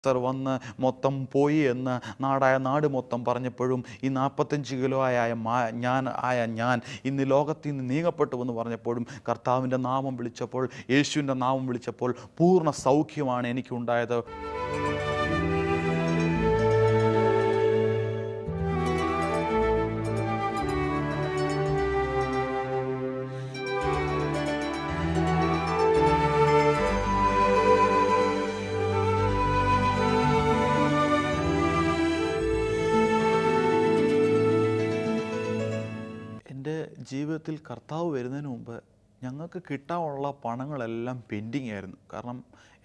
Sir വന്ന് മൊത്തം പോയി എന്ന് നാട് മൊത്തം പറഞ്ഞപ്പോഴും ഈ 45 കിലോ ഞാൻ ഇന്ന് ലോകത്തിൽ നിന്ന് നീങ്ങപ്പെട്ടു എന്ന് പറഞ്ഞപ്പോഴും കർത്താവിൻ്റെ നാമം വിളിച്ചപ്പോൾ, യേശുവിൻ്റെ നാമം വിളിച്ചപ്പോൾ പൂർണ്ണ സൗഖ്യമാണ് എനിക്കുണ്ടായത്. എൻ്റെ ജീവിതത്തിൽ കർത്താവ് വരുന്നതിന് മുമ്പ് ഞങ്ങൾക്ക് കിട്ടാനുള്ള പണങ്ങളെല്ലാം പെൻഡിങ് ആയിരുന്നു. കാരണം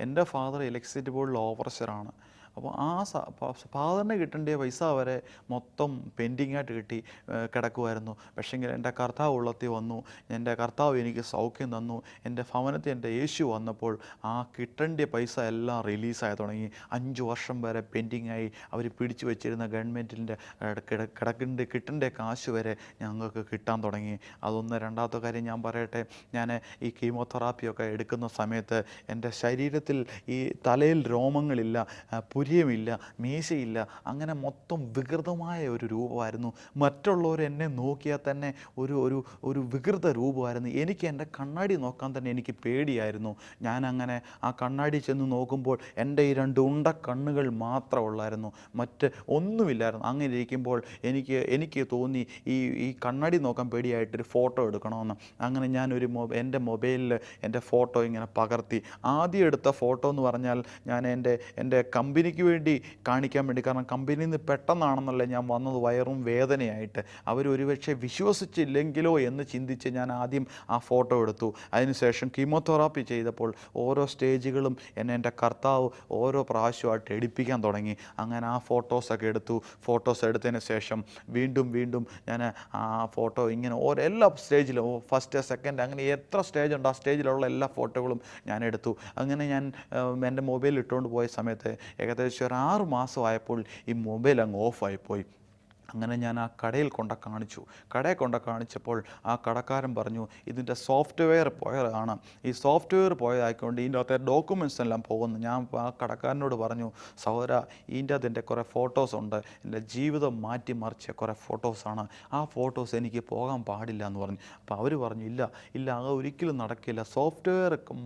എൻ്റെ ഫാദർ ഇലക്ട്രിസിറ്റി ബോർഡിൽ ഓവർസറാണ്. അപ്പോൾ ഫാദറിന് കിട്ടേണ്ട പൈസ വരെ മൊത്തം പെൻഡിങ്ങായിട്ട് കിടക്കുമായിരുന്നു. പക്ഷേങ്കിൽ എൻ്റെ കർത്താവ് ഉള്ളത്തിൽ വന്നു. എൻ്റെ കർത്താവ് എനിക്ക് സൗഖ്യം തന്നു. എൻ്റെ ഭവനത്തിൽ എൻ്റെ യേശു വന്നപ്പോൾ ആ കിട്ടേണ്ട പൈസ എല്ലാം റിലീസായി തുടങ്ങി. 5 വർഷം വരെ പെൻഡിങ്ങായി അവർ പിടിച്ചു വെച്ചിരുന്ന ഗവൺമെൻറ്റിൻ്റെ കിട്ടേണ്ട കാശ് വരെ ഞങ്ങൾക്ക് കിട്ടാൻ തുടങ്ങി. അതൊന്ന്. രണ്ടാമത്തെ കാര്യം ഞാൻ പറയട്ടെ, ഞാൻ ഈ കീമോതെറാപ്പിയൊക്കെ എടുക്കുന്ന സമയത്ത് എൻ്റെ ശരീരത്തിൽ ഈ തലയിൽ രോമങ്ങളില്ല, പുരിയമില്ല, മീശയില്ല, അങ്ങനെ മൊത്തം വികൃതമായ ഒരു രൂപമായിരുന്നു. മറ്റുള്ളവർ എന്നെ നോക്കിയാൽ തന്നെ ഒരു വികൃത രൂപമായിരുന്നു. എനിക്ക് എൻ്റെ കണ്ണാടി നോക്കാൻ തന്നെ എനിക്ക് പേടിയായിരുന്നു. ഞാൻ ആ കണ്ണാടി ചെന്ന് നോക്കുമ്പോൾ എൻ്റെ ഈ 2 ഉണ്ട കണ്ണുകൾ മാത്രമുള്ളായിരുന്നു, മറ്റ് ഒന്നുമില്ലായിരുന്നു. അങ്ങനെ ഇരിക്കുമ്പോൾ എനിക്ക് തോന്നി ഈ കണ്ണാടി നോക്കാൻ പേടിയായിട്ടൊരു ഫോട്ടോ എടുക്കണമെന്ന്. അങ്ങനെ ഞാനൊരു എൻ്റെ മൊബൈലിൽ എൻ്റെ ഫോട്ടോ ഇങ്ങനെ പകർത്തി. ആദ്യം എടുത്ത ഫോട്ടോ എന്ന് പറഞ്ഞാൽ ഞാൻ എൻ്റെ കമ്പനിക്ക് വേണ്ടി കാണിക്കാൻ വേണ്ടി, കാരണം കമ്പനിയിൽ നിന്ന് പെട്ടെന്നാണെന്നല്ല ഞാൻ വന്നത്, വയറും വേദനയായിട്ട്. അവർ ഒരുപക്ഷെ വിശ്വസിച്ചില്ലെങ്കിലോ എന്ന് ചിന്തിച്ച് ഞാൻ ആദ്യം ആ ഫോട്ടോ എടുത്തു. അതിനുശേഷം കീമോതെറാപ്പി ചെയ്തപ്പോൾ ഓരോ സ്റ്റേജുകളും എൻ്റെ കർത്താവ് ഓരോ പ്രാവശ്യമായിട്ട് എടുപ്പിക്കാൻ തുടങ്ങി. അങ്ങനെ ആ ഫോട്ടോസൊക്കെ എടുത്തു. ഫോട്ടോസ് എടുത്തതിന് ശേഷം വീണ്ടും ഞാൻ ആ ഫോട്ടോ ഇങ്ങനെ എല്ലാ സ്റ്റേജിലും, ഫസ്റ്റ് സെക്കൻഡ്, അങ്ങനെ എത്ര സ്റ്റേജ് ഉണ്ട് ആ സ്റ്റേജിലുള്ള എല്ലാ ഫോട്ടോകളും ഞാൻ എടുത്തു. അങ്ങനെ ഞാൻ എൻ്റെ മൊബൈൽ ഇട്ടുകൊണ്ട് പോയ സമയത്ത് ഏകദേശം ഒരു 6 മാസമായപ്പോൾ ഈ മൊബൈൽ അങ്ങ് ഓഫായിപ്പോയി. അങ്ങനെ ഞാൻ ആ കടയിൽ കാണിച്ചപ്പോൾ ആ കടക്കാരൻ പറഞ്ഞു, ഇതിൻ്റെ സോഫ്റ്റ്വെയർ പോയതാണ്. ഈ സോഫ്റ്റ്വെയർ പോയതായിക്കൊണ്ട് ഇതിൻ്റെ അകത്തെ ഡോക്യുമെൻറ്റ്സ് എല്ലാം പോകുന്നു. ഞാൻ ആ കടക്കാരനോട് പറഞ്ഞു, സഹോദര, ഇതിൻ്റെ അകത്ത് എൻ്റെ കുറേ ഫോട്ടോസ് ഉണ്ട്, എൻ്റെ ജീവിതം മാറ്റിമറിച്ച കുറേ ഫോട്ടോസാണ്, ആ ഫോട്ടോസ് എനിക്ക് പോകാൻ പാടില്ല എന്ന് പറഞ്ഞു. അപ്പോൾ അവർ പറഞ്ഞു, ഇല്ല അത് ഒരിക്കലും നടക്കില്ല,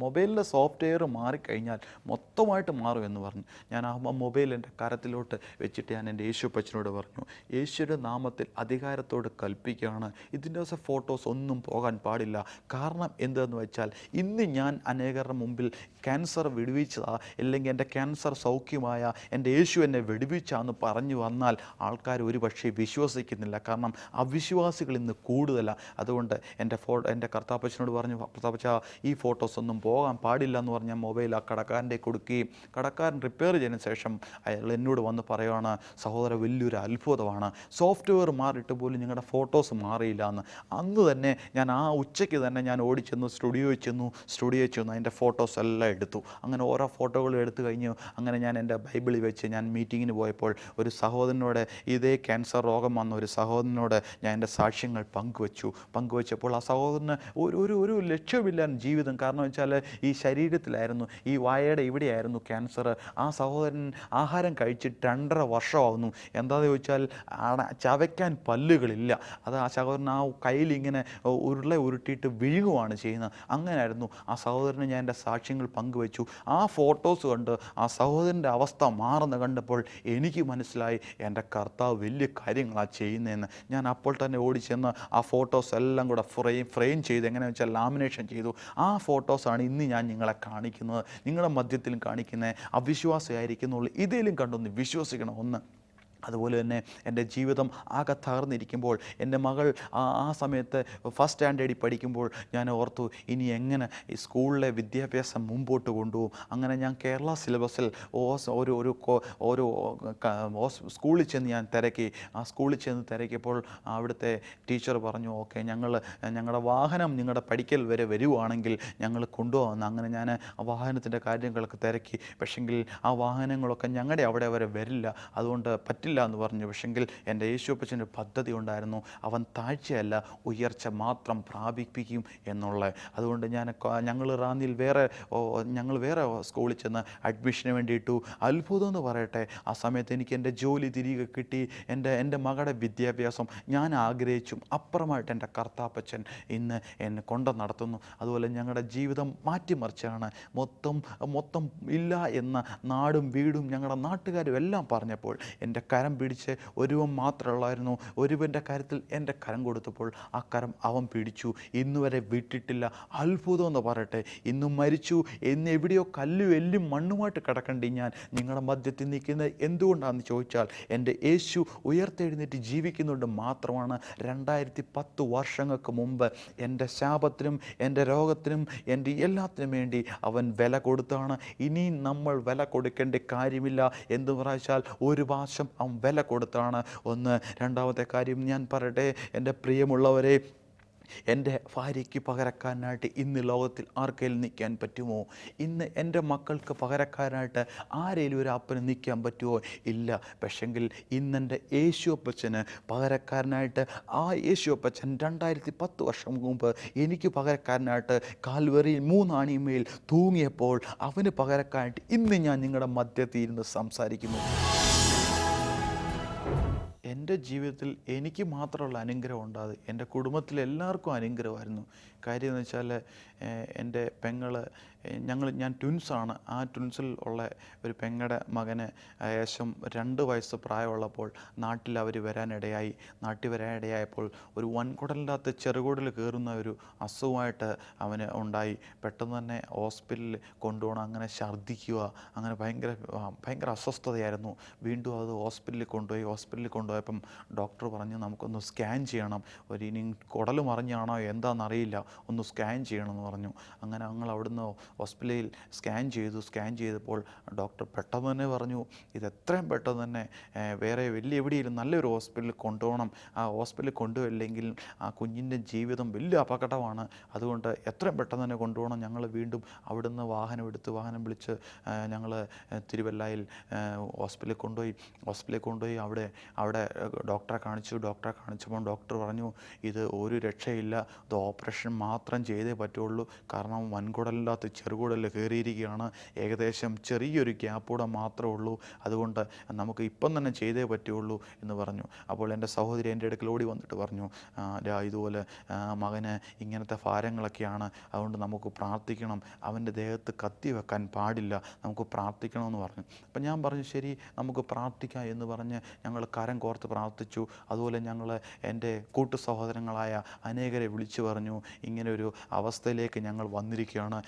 മൊബൈലിൻ്റെ സോഫ്റ്റ്വെയർ മാറിക്കഴിഞ്ഞാൽ മൊത്തമായിട്ട് മാറുമെന്ന് പറഞ്ഞു. ഞാൻ ആ മൊബൈൽ എൻ്റെ കരത്തിലോട്ട് വെച്ചിട്ട് ഞാൻ എൻ്റെ യേശുപ്പച്ചനോട് പറഞ്ഞു, യേശുവിൻ്റെ നാമത്തിൽ അധികാരത്തോട് കൽപ്പിക്കുകയാണ്, ഇതിൻ്റെ ഫോട്ടോസ് ഒന്നും പോകാൻ പാടില്ല. കാരണം എന്തെന്ന് വെച്ചാൽ, ഇന്ന് ഞാൻ അനേകരുടെ മുമ്പിൽ ക്യാൻസർ വിടുവിച്ചതാ, അല്ലെങ്കിൽ എൻ്റെ ക്യാൻസർ സൗഖ്യമായ എൻ്റെ യേശു എന്നെ വിടുവിച്ചാന്ന് പറഞ്ഞു വന്നാൽ ആൾക്കാർ ഒരുപക്ഷെ വിശ്വസിക്കുന്നില്ല. കാരണം അവിശ്വാസികൾ ഇന്ന് കൂടുതലാണ്. അതുകൊണ്ട് എൻ്റെ കർത്താപ്പച്ചനോട് പറഞ്ഞു, കർത്താപ്പച്ച, ഈ ഫോട്ടോസ് ഒന്നും പോകാൻ പാടില്ല എന്ന് പറഞ്ഞ മൊബൈൽ ആ കടക്കാരൻ്റെ കൊടുക്കുകയും കടക്കാരൻ റിപ്പയർ ചെയ്തതിന് ശേഷം അയാൾ എന്നോട് വന്ന് പറയുകയാണ്, സഹോദര, വലിയൊരു അത്ഭുതമാണ്, സോഫ്റ്റ്വെയർ മാറിയിട്ട് പോലും നിങ്ങളുടെ ഫോട്ടോസ് മാറിയില്ല എന്ന്. അന്ന് തന്നെ ഞാൻ ആ ഉച്ചയ്ക്ക് തന്നെ ഞാൻ ഓടിച്ചെന്നു, സ്റ്റുഡിയോയിൽ ചെന്നു അതിൻ്റെ ഫോട്ടോസ് എല്ലാം എടുത്തു. അങ്ങനെ ഓരോ ഫോട്ടോകളും എടുത്തു കഴിഞ്ഞു. അങ്ങനെ ഞാൻ എൻ്റെ ബൈബിളിൽ വെച്ച് ഞാൻ മീറ്റിങ്ങിന് പോയപ്പോൾ ഒരു സഹോദരനോട്, ഇതേ ക്യാൻസർ രോഗം വന്ന ഒരു സഹോദരനോട് ഞാൻ എൻ്റെ സാക്ഷ്യങ്ങൾ പങ്കുവച്ചപ്പോൾ ആ സഹോദരന് ഒരു ലക്ഷ്യമില്ലായിരുന്നു ജീവിതം. കാരണം വെച്ചാൽ ഈ ശരീരത്തിലായിരുന്നു, ഈ വായയുടെ ഇവിടെയായിരുന്നു ക്യാൻസർ. ആ സഹോദരൻ ആഹാരം കഴിച്ചിട്ട് 2.5 വർഷമാകുന്നു. എന്താണെന്ന് ചോദിച്ചാൽ ചവയ്ക്കാൻ പല്ലുകളില്ല. അത് ആ സഹോദരൻ ആ കയ്യിലിങ്ങനെ ഉരുട്ടിയിട്ട് വിഴുങ്ങുകയാണ് ചെയ്യുന്നത്. അങ്ങനെയായിരുന്നു ആ സഹോദരന് ഞാൻ എൻ്റെ സാക്ഷ്യങ്ങൾ പങ്കുവച്ചു. ആ ഫോട്ടോസ് കണ്ട് ആ സഹോദരൻ്റെ അവസ്ഥ മാറുന്ന കണ്ടപ്പോൾ എനിക്ക് മനസ്സിലായി, എൻ്റെ കർത്താവ് വലിയ കാര്യങ്ങളാണ് ചെയ്യുന്നതെന്ന്. ഞാൻ അപ്പോൾ തന്നെ ഓടിച്ചെന്ന് ആ ഫോട്ടോസ് എല്ലാം കൂടെ ഫ്രെയിം ചെയ്ത്, എങ്ങനെയാണെന്ന് വെച്ചാൽ ലാമിനേഷൻ ചെയ്തു. ആ ഫോട്ടോസാണ് ഇന്ന് ഞാൻ നിങ്ങളെ കാണിക്കുന്നത്, നിങ്ങളുടെ മധ്യത്തിലും കാണിക്കുന്നത്. അവിശ്വാസമായിരിക്കുന്നുള്ളൂ, ഇതിലും കണ്ടൊന്ന് വിശ്വസിക്കണം. ഒന്ന് അതുപോലെ തന്നെ എൻ്റെ ജീവിതം ആകെ തകർന്നിരിക്കുമ്പോൾ എൻ്റെ മകൾ ആ സമയത്ത് ഫസ്റ്റ് സ്റ്റാൻഡേർഡിൽ പഠിക്കുമ്പോൾ ഞാൻ ഓർത്തു, ഇനി എങ്ങനെ ഈ സ്കൂളിലെ വിദ്യാഭ്യാസം മുമ്പോട്ട് കൊണ്ടുപോകും. അങ്ങനെ ഞാൻ കേരള സിലബസിൽ ഒരു സ്കൂളിൽ ചെന്ന് ഞാൻ തിരക്കി. ആ സ്കൂളിൽ ചെന്ന് തിരക്കിയപ്പോൾ അവിടുത്തെ ടീച്ചർ പറഞ്ഞു, ഓക്കെ, ഞങ്ങളുടെ വാഹനം നിങ്ങളുടെ പഠിക്കൽ വരെ വരുവാണെങ്കിൽ ഞങ്ങൾ കൊണ്ടുപോകുന്നു. അങ്ങനെ ഞാൻ ആ വാഹനത്തിൻ്റെ കാര്യങ്ങളൊക്കെ തിരക്കി. പക്ഷെങ്കിൽ ആ വാഹനങ്ങളൊക്കെ ഞങ്ങളുടെ അവിടെ വരെ വരില്ല, അതുകൊണ്ട് പറ്റില്ല പറ്റില്ല എന്ന് പറഞ്ഞു. പക്ഷെങ്കിൽ എൻ്റെ യേശുപ്പച്ചൻ്റെ പദ്ധതി ഉണ്ടായിരുന്നു, അവൻ താഴ്ചയല്ല ഉയർച്ച മാത്രം പ്രാപിപ്പിക്കും എന്നുള്ളത്. അതുകൊണ്ട് ഞങ്ങൾ റാന്നിയിൽ ഞങ്ങൾ വേറെ സ്കൂളിൽ ചെന്ന് അഡ്മിഷന് വേണ്ടിയിട്ടു. അത്ഭുതം എന്ന് പറയട്ടെ, ആ സമയത്ത് എനിക്ക് എൻ്റെ ജോലി തിരികെ കിട്ടി. എൻ്റെ മകളുടെ വിദ്യാഭ്യാസം ഞാൻ ആഗ്രഹിച്ചും അപ്പുറമായിട്ട് എൻ്റെ കർത്താപ്പച്ചൻ ഇന്ന് എന്നെ കൊണ്ട് നടത്തുന്നു. അതുപോലെ ഞങ്ങളുടെ ജീവിതം മാറ്റിമറിച്ചാണ്. മൊത്തം ഇല്ല എന്ന നാടും വീടും ഞങ്ങളുടെ നാട്ടുകാരും എല്ലാം പറഞ്ഞപ്പോൾ എൻ്റെ കരം പിടിച്ച് ഒരുവൻ മാത്രമുള്ളായിരുന്നു. ഒരുവൻ്റെ കാര്യത്തിൽ എൻ്റെ കരം കൊടുത്തപ്പോൾ ആ കരം അവൻ പിടിച്ചു, ഇന്നുവരെ വിട്ടിട്ടില്ല. അത്ഭുതം എന്ന് പറയട്ടെ, ഇന്നും മരിച്ചു എന്ന് എവിടെയോ കല്ലും എല്ലും മണ്ണുമായിട്ട് കിടക്കണ്ടി ഞാൻ നിങ്ങളുടെ മധ്യത്തിൽ നിൽക്കുന്നത് എന്തുകൊണ്ടാണെന്ന് ചോദിച്ചാൽ എൻ്റെ യേശു ഉയർത്തെഴുന്നേറ്റ് ജീവിക്കുന്നുണ്ട് മാത്രമാണ്. 2010 വർഷങ്ങൾക്ക് മുമ്പ് എൻ്റെ ശാപത്തിനും എൻ്റെ രോഗത്തിനും എൻ്റെ എല്ലാത്തിനും വേണ്ടി അവൻ വില കൊടുത്താണ്. ഇനിയും നമ്മൾ വില കൊടുക്കേണ്ട കാര്യമില്ല എന്ന് പറച്ചാൽ ഒരു പ്രാവശ്യം അവൻ വില കൊടുത്താണ്. രണ്ടാമത്തെ കാര്യം ഞാൻ പറയട്ടെ, എൻ്റെ പ്രിയമുള്ളവരെ, എൻ്റെ ഭാര്യയ്ക്ക് പകരക്കാരനായിട്ട് ഇന്ന് ലോകത്തിൽ ആർക്കെങ്കിലും നിൽക്കാൻ പറ്റുമോ? ഇന്ന് എൻ്റെ മക്കൾക്ക് പകരക്കാരനായിട്ട് ആരെങ്കിലും ഒരു അപ്പന് നിൽക്കാൻ പറ്റുമോ? ഇല്ല. പക്ഷെങ്കിൽ ഇന്നെൻ്റെ യേശു അപ്പച്ചന് പകരക്കാരനായിട്ട് ആ യേശു അപ്പച്ചൻ 2010 വർഷം മുമ്പ് എനിക്ക് പകരക്കാരനായിട്ട് കാൽവറിയിൽ 3 ആണിമേൽ തൂങ്ങിയപ്പോൾ അവന് പകരക്കാരനായിട്ട് ഇന്ന് ഞാൻ നിങ്ങളുടെ മധ്യത്തിൽ ഇരുന്ന് സംസാരിക്കുന്നു. എൻ്റെ ജീവിതത്തിൽ എനിക്ക് മാത്രമുള്ള അനുഗ്രഹം ഉണ്ടായത് എൻ്റെ കുടുംബത്തിലെ എല്ലാവർക്കും അനുഗ്രഹമായിരുന്നു. കാര്യം എന്ന് വെച്ചാൽ എൻ്റെ ഞാൻ ട്വിൻസാണ്. ആ ട്വിൻസിൽ ഉള്ള ഒരു പെങ്ങളുടെ മകന് ഏകദേശം 2 വയസ്സ് പ്രായമുള്ളപ്പോൾ നാട്ടിൽ വരാനിടയായപ്പോൾ ഒരു വൻകുടലിൻ്റെ അകത്ത് ചെറുകുടൽ കയറുന്ന ഒരു അസുഖമായിട്ട് അവന് ഉണ്ടായി. പെട്ടെന്ന് തന്നെ ഹോസ്പിറ്റലിൽ കൊണ്ടുപോകണം, അങ്ങനെ ഛർദ്ദിക്കുക, അങ്ങനെ ഭയങ്കര അസ്വസ്ഥതയായിരുന്നു. വീണ്ടും അത് ഹോസ്പിറ്റലിൽ കൊണ്ടുപോയപ്പം ഡോക്ടർ പറഞ്ഞു നമുക്കൊന്ന് സ്കാൻ ചെയ്യണം, ഇനി കുടൽ മറിഞ്ഞാണോ എന്താണെന്നറിയില്ല, ഒന്ന് സ്കാൻ ചെയ്യണമെന്ന് പറഞ്ഞു. അങ്ങനെ ഞങ്ങൾ അവിടുന്ന് ഹോസ്പിറ്റലിൽ സ്കാൻ ചെയ്തപ്പോൾ ഡോക്ടർ പെട്ടെന്ന് തന്നെ പറഞ്ഞു ഇത് എത്രയും പെട്ടെന്ന് തന്നെ വേറെ എവിടെയെങ്കിലും നല്ലൊരു ഹോസ്പിറ്റലിൽ കൊണ്ടുപോകണം. ആ ഹോസ്പിറ്റലിൽ കൊണ്ടുപോയില്ലെങ്കിൽ ആ കുഞ്ഞിൻ്റെ ജീവിതം വലിയ അപകടമാണ്. അതുകൊണ്ട് എത്രയും പെട്ടെന്ന് തന്നെ കൊണ്ടുപോകണം. ഞങ്ങൾ വീണ്ടും അവിടുന്ന് വാഹനം വിളിച്ച് ഞങ്ങൾ തിരുവല്ലയിൽ ഹോസ്പിറ്റലിൽ കൊണ്ടുപോയി അവിടെ ഡോക്ടറെ കാണിച്ചപ്പോൾ ഡോക്ടർ പറഞ്ഞു ഇത് ഒരു രക്ഷയില്ല, ഇത് ഓപ്പറേഷൻ മാത്രം ചെയ്തേ പറ്റുള്ളൂ. കാരണം വൻകുടലില്ലാത്ത ചെറുകുടൽ കയറിയിരിക്കുകയാണ്. ഏകദേശം ചെറിയൊരു ഗ്യാപ്പൂടെ മാത്രമേ ഉള്ളൂ. അതുകൊണ്ട് നമുക്ക് ഇപ്പം തന്നെ ചെയ്തേ പറ്റുള്ളൂ എന്ന് പറഞ്ഞു. അപ്പോൾ എൻ്റെ സഹോദരി എൻ്റെ അടുക്കൽ ഓടി വന്നിട്ട് പറഞ്ഞു ഇതുപോലെ മകന് ഇങ്ങനത്തെ ഭാരങ്ങളൊക്കെയാണ്, അതുകൊണ്ട് നമുക്ക് പ്രാർത്ഥിക്കണം, അവൻ്റെ ദേഹത്ത് കത്തി വെക്കാൻ പാടില്ല, നമുക്ക് പ്രാർത്ഥിക്കണമെന്ന് പറഞ്ഞു. അപ്പം ഞാൻ പറഞ്ഞു ശരി നമുക്ക് പ്രാർത്ഥിക്കാം എന്ന് പറഞ്ഞ് ഞങ്ങൾ കരം കോർത്ത് പ്രാർത്ഥിച്ചു. അതുപോലെ ഞങ്ങൾ എൻ്റെ കൂട്ടു സഹോദരങ്ങളായ അനേകരെ വിളിച്ചു പറഞ്ഞു ഇങ്ങനെ ഒരു അവസ്ഥയിലേക്ക് ഞങ്ങൾ വന്നിരിക്കുകയാണ്,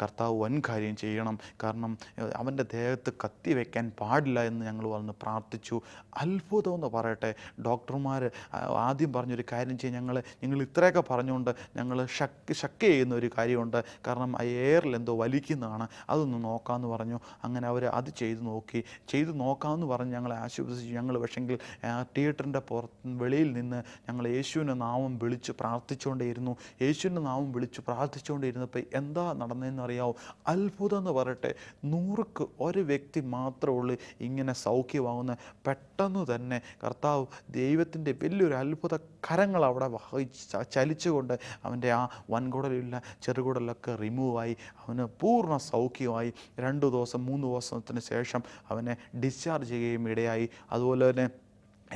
കർത്താവ് വൻ കാര്യം ചെയ്യണം, കാരണം അവൻ്റെ ദേഹത്ത് കത്തി വയ്ക്കാൻ പാടില്ല എന്ന് ഞങ്ങൾ വന്ന് പ്രാർത്ഥിച്ചു. അത്ഭുതം എന്ന് പറയട്ടെ, ഡോക്ടർമാർ ആദ്യം പറഞ്ഞൊരു കാര്യം നിങ്ങൾ ഇത്രയൊക്കെ പറഞ്ഞുകൊണ്ട് ഞങ്ങൾ ഷക്ക് ചെയ്യുന്ന ഒരു കാര്യമുണ്ട്, കാരണം ആ എയറിൽ എന്തോ വലിക്കുന്നതാണ്, അതൊന്ന് നോക്കാമെന്ന് പറഞ്ഞു. അങ്ങനെ അവർ അത് ചെയ്ത് നോക്കാമെന്ന് പറഞ്ഞ് ഞങ്ങളെ ആശ്വസിച്ചു. ഞങ്ങൾ പക്ഷെങ്കിൽ തിയേറ്ററിൻ്റെ വെളിയിൽ നിന്ന് ഞങ്ങൾ യേശുവിൻ്റെ നാമം വിളിച്ച് പ്രാർത്ഥിച്ചുകൊണ്ടിരുന്നപ്പോൾ എന്താ നടന്നതെന്ന് അറിയാമോ? അത്ഭുതം എന്ന് പറയട്ടെ, 100ക്ക് 1 വ്യക്തി മാത്രമേ ഉള്ളൂ ഇങ്ങനെ സൗഖ്യമാകുന്ന. പെട്ടെന്ന് തന്നെ കർത്താവ് ദൈവത്തിൻ്റെ വലിയൊരു അത്ഭുത കരങ്ങൾ അവിടെ ചലിച്ചുകൊണ്ട് അവൻ്റെ ആ വൻകുടലില്ല ചെറുകുടലൊക്കെ റിമൂവായി അവന് പൂർണ്ണ സൗഖ്യമായി. 2 ദിവസം 3 ദിവസത്തിന് ശേഷം അവനെ ഡിസ്ചാർജ് ചെയ്യുകയും ഇടയായി. അതുപോലെ തന്നെ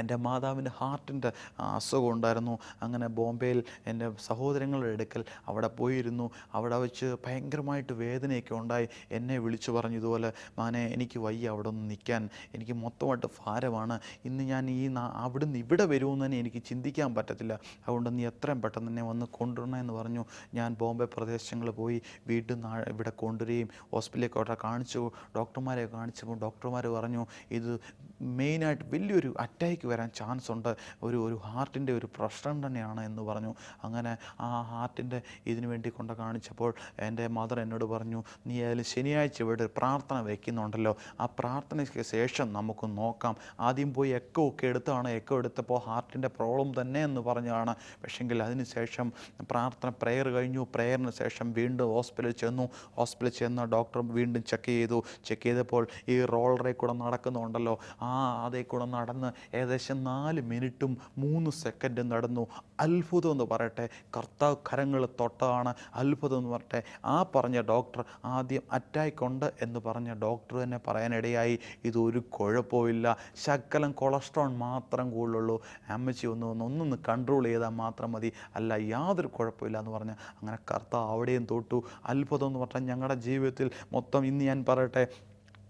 എൻ്റെ മാതാവിൻ്റെ ഹാർട്ടിൻ്റെ അസുഖം ഉണ്ടായിരുന്നു. അങ്ങനെ ബോംബെയിൽ എൻ്റെ സഹോദരങ്ങളുടെ അടുക്കൽ അവിടെ പോയിരുന്നു. അവിടെ വെച്ച് ഭയങ്കരമായിട്ട് വേദനയൊക്കെ ഉണ്ടായി. എന്നെ വിളിച്ചു പറഞ്ഞു ഇതുപോലെ മകനെ എനിക്ക് വയ്യ അവിടെ ഒന്ന് നിൽക്കാൻ, എനിക്ക് മൊത്തമായിട്ട് ഭാരമാണ്, ഇന്ന് ഞാൻ അവിടുന്ന് ഇവിടെ വരുമെന്ന് തന്നെ എനിക്ക് ചിന്തിക്കാൻ പറ്റത്തില്ല, അതുകൊണ്ട് നീ എത്രയും പെട്ടെന്ന് തന്നെ വന്ന് കൊണ്ടുവരണമെന്ന് പറഞ്ഞു. ഞാൻ ബോംബെ പ്രദേശങ്ങളിൽ പോയി വീണ്ടും ഇവിടെ കൊണ്ടുവരികയും ഹോസ്പിറ്റലിലേക്ക് ഡോക്ടർമാരെ കാണിച്ചപ്പോൾ ഡോക്ടർമാർ പറഞ്ഞു ഇത് മെയിനായിട്ട് വലിയൊരു അറ്റാക്ക് അറ്റാക്ക് വരാൻ ചാൻസ് ഉണ്ട്, ഒരു ഹാർട്ടിൻ്റെ ഒരു പ്രശ്നം തന്നെയാണ് എന്ന് പറഞ്ഞു. അങ്ങനെ ആ ഹാർട്ടിൻ്റെ ഇതിനു വേണ്ടി കൊണ്ട് കാണിച്ചപ്പോൾ എൻ്റെ മദർ എന്നോട് പറഞ്ഞു, നീ അതിൽ ശനിയാഴ്ച ഇവിടെ ഒരു പ്രാർത്ഥന വയ്ക്കുന്നുണ്ടല്ലോ, ആ പ്രാർത്ഥനയ്ക്ക് ശേഷം നമുക്ക് നോക്കാം. ആദ്യം പോയി എക്കോ ഒക്കെ എടുത്താണ്, എക്കോ എടുത്തപ്പോൾ ഹാർട്ടിൻ്റെ പ്രോബ്ലം തന്നെ എന്ന് പറഞ്ഞതാണ്. പക്ഷെങ്കിൽ അതിന് ശേഷം പ്രെയർ കഴിഞ്ഞു. പ്രെയറിന് ശേഷം വീണ്ടും ഹോസ്പിറ്റലിൽ ചെന്ന് ഡോക്ടർ വീണ്ടും ചെക്ക് ചെയ്തപ്പോൾ ഈ റോളറിൽ കൂടെ നടക്കുന്നുണ്ടല്ലോ, അതേ കൂടെ നടന്ന് ഏകദേശം 4 മിനിറ്റും 3 സെക്കൻഡും നടന്നു. അത്ഭുതം എന്ന് പറയട്ടെ, കർത്താവ് കരങ്ങൾ തൊട്ടതാണ് അത്ഭുതം എന്ന് പറയട്ടെ. ആ പറഞ്ഞ ഡോക്ടർ, ആദ്യം അറ്റാക്ക് ഉണ്ട് എന്ന് പറഞ്ഞ ഡോക്ടർ തന്നെ പറയാനിടയായി, ഇതൊരു കുഴപ്പമില്ല, ശകലം കൊളസ്ട്രോൾ മാത്രം കൂടുതലുള്ളൂ, അമ്മച്ചി ഒന്നൊന്ന് കൺട്രോൾ ചെയ്താൽ മാത്രം മതി, അല്ല യാതൊരു കുഴപ്പമില്ല എന്ന് പറഞ്ഞ് അങ്ങനെ കർത്താവ് അവിടെയും തൊട്ടു. അത്ഭുതം എന്ന് പറഞ്ഞാൽ ഞങ്ങളുടെ ജീവിതത്തിൽ മൊത്തം ഇന്ന് ഞാൻ പറയട്ടെ,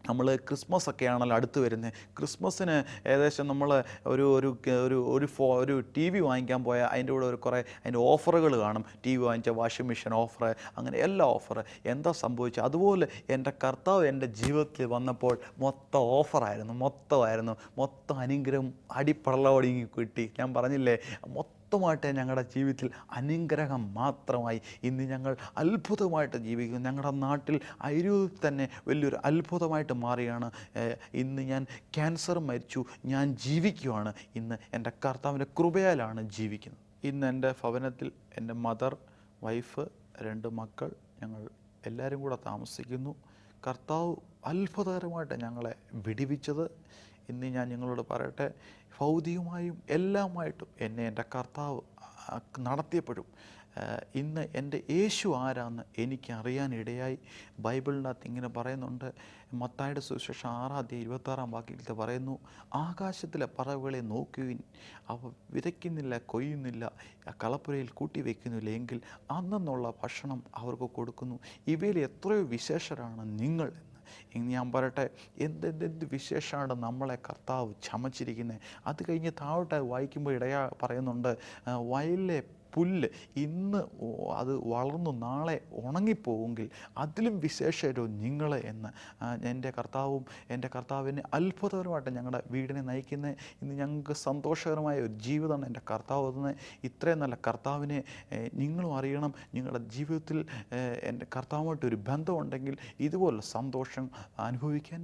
നമ്മൾ ക്രിസ്മസ് ഒക്കെയാണല്ലോ അടുത്ത് വരുന്നത്. ക്രിസ്മസിന് ഏകദേശം നമ്മൾ ഒരു ടി വി വാങ്ങിക്കാൻ പോയാൽ അതിൻ്റെ കൂടെ അതിൻ്റെ ഓഫറുകൾ കാണും. ടി വി വാങ്ങിച്ച വാഷിംഗ് മെഷീൻ ഓഫർ, അങ്ങനെ എല്ലാ ഓഫർ. എന്താ സംഭവിച്ചത്? അതുപോലെ എൻ്റെ കർത്താവ് എൻ്റെ ജീവിതത്തിൽ വന്നപ്പോൾ മൊത്തം ഓഫറായിരുന്നു, മൊത്തം അനുഗ്രഹം അടിപ്പള്ളവടിങ്ങി കിട്ടി. ഞാൻ പറഞ്ഞില്ലേ, മൊത്തമായിട്ട് ഞങ്ങളുടെ ജീവിതത്തിൽ അനുഗ്രഹം മാത്രമായി ഇന്ന് ഞങ്ങൾ അത്ഭുതമായിട്ട് ജീവിക്കുന്നു. ഞങ്ങളുടെ നാട്ടിൽ അയിരൂരിൽ തന്നെ വലിയൊരു അത്ഭുതമായിട്ട് മാറിയാണ്. ഇന്ന് ഞാൻ ക്യാൻസർ മരിച്ചു, ഞാൻ ജീവിക്കുകയാണ്. ഇന്ന് എൻ്റെ കർത്താവിൻ്റെ കൃപയാലാണ് ജീവിക്കുന്നത്. ഇന്ന് എൻ്റെ ഭവനത്തിൽ എൻ്റെ മദർ, വൈഫ്, 2 മക്കൾ, ഞങ്ങൾ എല്ലാവരും കൂടെ താമസിക്കുന്നു. കർത്താവ് അത്ഭുതകരമായിട്ട് ഞങ്ങളെ വിടിവിച്ചത്. ഇന്ന് ഞാൻ നിങ്ങളോട് പറയട്ടെ, ഭൗതികമായും എല്ലാമായിട്ടും എന്നെ എൻ്റെ കർത്താവ് നടത്തിയപ്പോഴും ഇന്ന് എൻ്റെ യേശു ആരാന്ന് എനിക്ക് അറിയാനിടയായി. ബൈബിളിനകത്ത് ഇങ്ങനെ പറയുന്നുണ്ട്, മത്തായിയുടെ സുവിശേഷം 6:26 വാക്യത്തിൽ പറയുന്നു, ആകാശത്തിലെ പറവകളെ നോക്കുവിൻ, അവ വിതയ്ക്കുന്നില്ല, കൊയ്യുന്നില്ല, കളപ്പുരയിൽ കൂട്ടി വയ്ക്കുന്നില്ല, എങ്കിൽ അന്നുള്ള ഭക്ഷണം അവർക്ക് കൊടുക്കുന്നു. ഇവയിൽ എത്രയോ വിശേഷരാണ് നിങ്ങൾ. ഇനി ഞാൻ പറയട്ടെ, എന്ത് വിശേഷമാണ് നമ്മളെ കർത്താവ് ചമച്ചിരിക്കുന്നത്. അത് കഴിഞ്ഞ് താഴോട്ട് വായിക്കുമ്പോൾ പറയുന്നുണ്ട്, വയലിലെ പുല്ല് ഇന്ന് അത് വളർന്നു നാളെ ഉണങ്ങിപ്പോവുമെങ്കിൽ അതിലും വിശേഷരോ നിങ്ങൾ എന്ന് എൻ്റെ കർത്താവിനെ അത്ഭുതകരമായിട്ട് ഞങ്ങളുടെ വീടിനെ നയിക്കുന്നത്. ഇന്ന് ഞങ്ങൾക്ക് സന്തോഷകരമായ ഒരു ജീവിതമാണ് എൻ്റെ കർത്താവ് തന്നത്. ഇത്രയും നല്ല കർത്താവിനെ നിങ്ങളും അറിയണം. നിങ്ങളുടെ ജീവിതത്തിൽ എൻ്റെ കർത്താവുമായിട്ടൊരു ബന്ധമുണ്ടെങ്കിൽ ഇതുപോലെ സന്തോഷം അനുഭവിക്കാൻ